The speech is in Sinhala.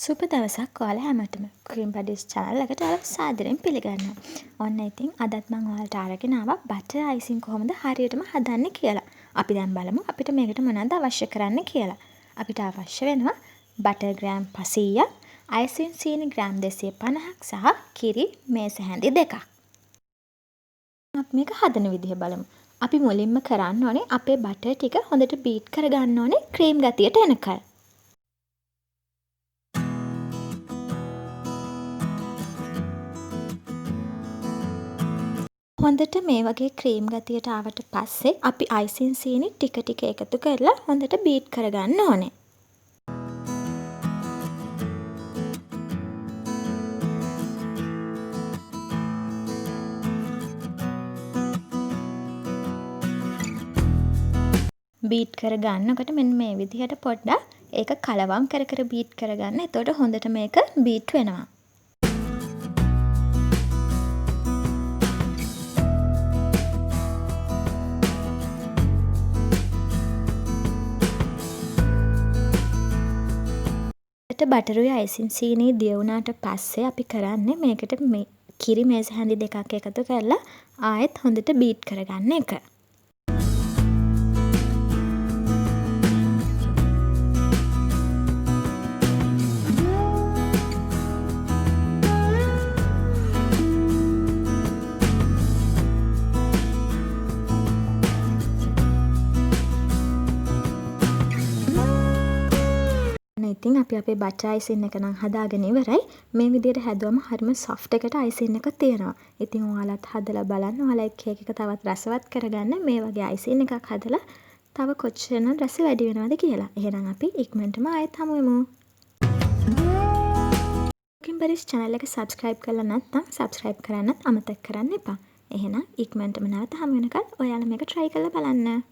සුබ දවසක් ඔයාලා හැමෝටම. ක්‍රීම් බඩිස් channel එකට ඔයාලා සාදරයෙන් පිළිගන්නවා. ඔන්න ඉතින් අදත් මම ඔයාලට අරගෙන ආවා බටර් අයිසින් කොහොමද හරියටම හදන්නේ කියලා. අපි දැන් බලමු අපිට මේකට මොනවද අවශ්‍ය කරන්නේ කියලා. අපිට අවශ්‍ය වෙනවා බටර් ග්‍රෑම් 500ක්, අයිසින් සීනි ග්‍රෑම් 250ක් සහ කිරි මේස හැඳි 2ක්. අපි මේක හදන විදිහ බලමු. අපි මුලින්ම කරන්න ඕනේ අපේ බටර් ටික හොඳට බීට් කරගන්න ඕනේ ක්‍රීම් ගතියට එනකල්. හොඳට මේ වගේ ක්‍රීම් ගතියට ආවට පස්සේ අපි අයිසින් සීනි ටික ටික එකතු කරලා හොඳට බීට් කරගන්න ඕනේ. බීට් කරගන්නකොට මෙන්න මේ විදිහට පොඩ්ඩක් ඒක කලවම් කර කර බීට් කරගන්න. එතකොට හොඳට මේක බීට් වෙනවා. බටරුයි අයිසින් සීනි දිය වුණාට පස්සේ අපි කරන්නේ මේකට කිරි මේස හැඳි 2ක් එකතු කරලා ආයෙත් හොඳට බීට් කරගන්න එක. ඉතින් අපි අපේ බටර් අයිසින් එක නම් හදාගෙන ඉවරයි. මේ විදිහට හැදුවම හරිම සොෆ්ට් එකට අයිසින් එක තියෙනවා. ඉතින් ඔයාලත් හදලා බලන්න. ඔයාලා කේක් එක තවත් රසවත් කරගන්න මේ වගේ අයිසින් එකක් හදලා තව කොච්චරනම් රස වැඩි වෙනවද කියලා. එහෙනම් අපි ඉක්මනටම ආයෙත් හමු වෙමු. ක්‍රීම් බඩිස් channel එක subscribe කරලා නැත්නම් subscribe කරන්නත් අමතක කරන්න එපා. එහෙනම් ඉක්මනටම නැවත හමු වෙනකල් ඔයාලා මේක try කරලා බලන්න.